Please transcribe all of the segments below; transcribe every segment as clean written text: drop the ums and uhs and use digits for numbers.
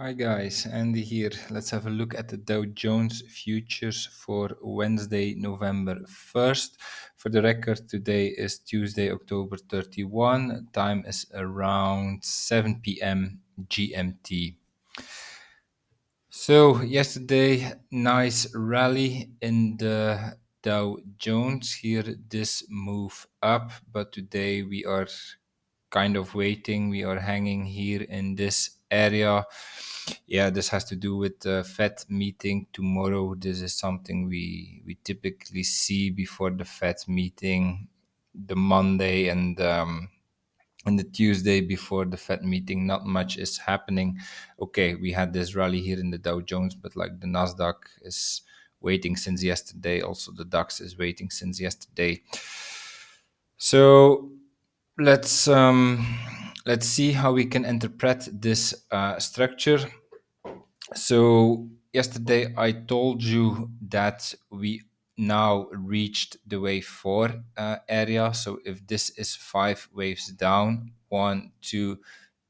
Hi guys, Andy here. Let's have a look at the Dow Jones futures for Wednesday, November 1st. For the record, today is Tuesday, October 31. Time is around 7 p.m. GMT. So yesterday, nice rally in the Dow Jones. Here, this move up, but today we are kind of waiting. We are hanging here in this area. Yeah, this has to do with the Fed meeting tomorrow. This is something we typically see before the Fed meeting, the Monday and the Tuesday before the Fed meeting. Not much is happening. Okay, we had this rally here in the Dow Jones, but like the Nasdaq is waiting since yesterday. Also, the DAX is waiting since yesterday. So let's see how we can interpret this structure. So yesterday I told you that we now reached the wave 4 area. So if this is 5 waves down, 1, 2,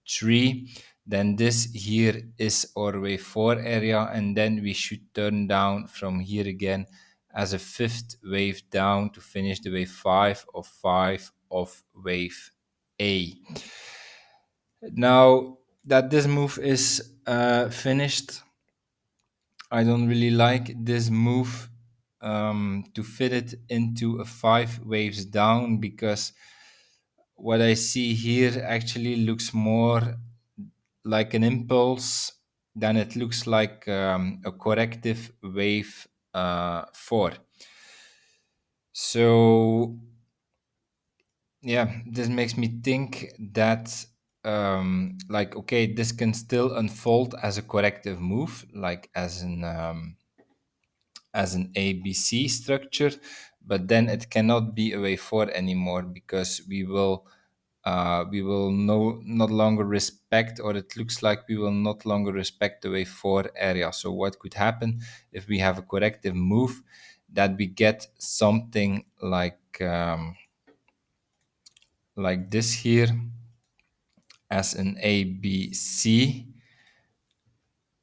3, then this here is our wave 4 area, and then we should turn down from here again as a 5th wave down to finish the wave 5 of wave A. Now that this move is finished, I don't really like this move to fit it into a 5 waves down, because what I see here actually looks more like an impulse than it looks like a corrective wave 4. So yeah, this makes me think that like, okay, this can still unfold as a corrective move, like as an ABC structure, but then it cannot be a wave 4 anymore, because we will not longer respect, or it looks like we will not longer respect the wave 4 area. So what could happen if we have a corrective move, that we get something like this here as an ABC,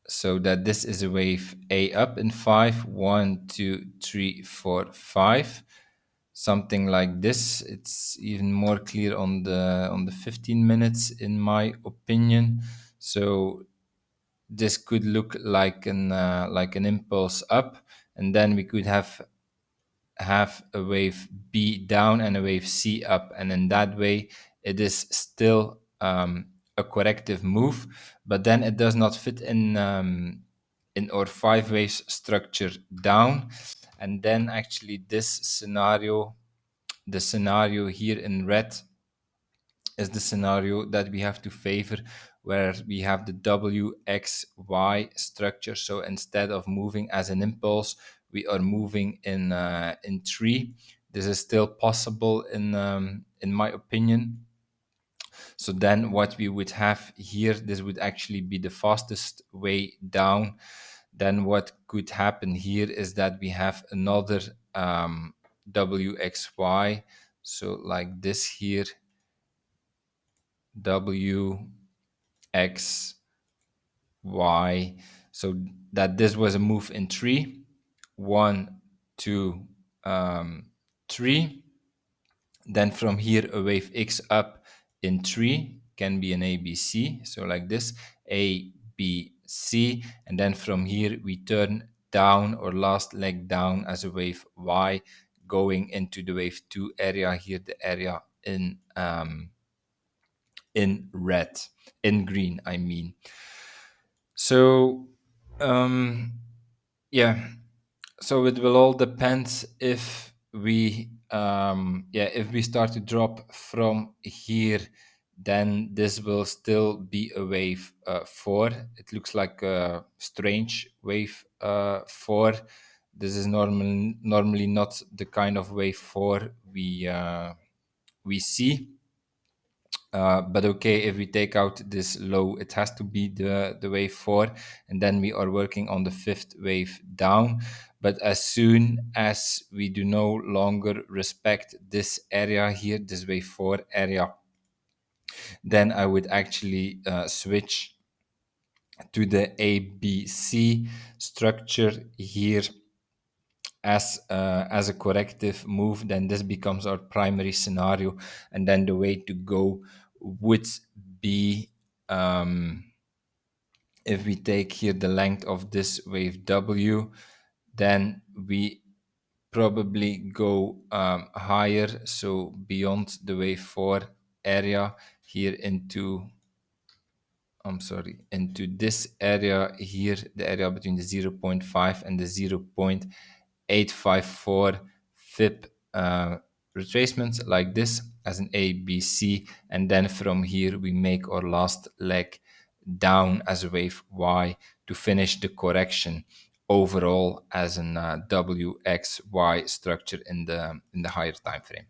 so that this is a wave A up in 5, 1, 2, 3, 4, 5, something like this. It's even more clear on the 15 minutes, in my opinion. So this could look like an impulse up, and then we could have a wave B down and a wave C up, and in that way it is still a corrective move, but then it does not fit in our 5 waves structure down. And then actually this scenario, the scenario here in red, is the scenario that we have to favor, where we have the WXY structure. So instead of moving as an impulse, we are moving in 3. This is still possible in my opinion. So then what we would have here, this would actually be the fastest way down. Then what could happen here is that we have another WXY. So like this here, W, X, Y. So that this was a move in 3. 1, 2, 3. Then from here, a wave X up in 3 can be an ABC. So like this, A, B, C. And then from here, we turn down, or last leg down, as a wave Y, going into the wave 2 area here, the area in red, in green, I mean. So, yeah. So it will all depend if we, if we start to drop from here, then this will still be a wave 4. It looks like a strange wave 4. This is normally not the kind of wave 4 we see. But okay, if we take out this low, it has to be the wave 4, and then we are working on the 5th wave down. But as soon as we do no longer respect this area here, this wave 4 area, then I would actually switch to the ABC structure here as a corrective move, then this becomes our primary scenario, and then the way to go would be, if we take here the length of this wave W, then we probably go higher, so beyond the wave 4 area here into, I'm sorry, into this area here, the area between the 0.5 and the 0.854 FIB retracements, like this, as an A, B, C, and then from here we make our last leg down as a wave Y to finish the correction overall as an WXY structure in the higher time frame.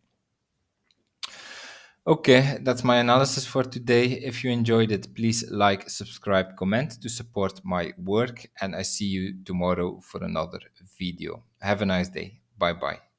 Okay, that's my analysis for today. If you enjoyed it, please like, subscribe, comment to support my work, and I see you tomorrow for another video. Have a nice day. Bye bye.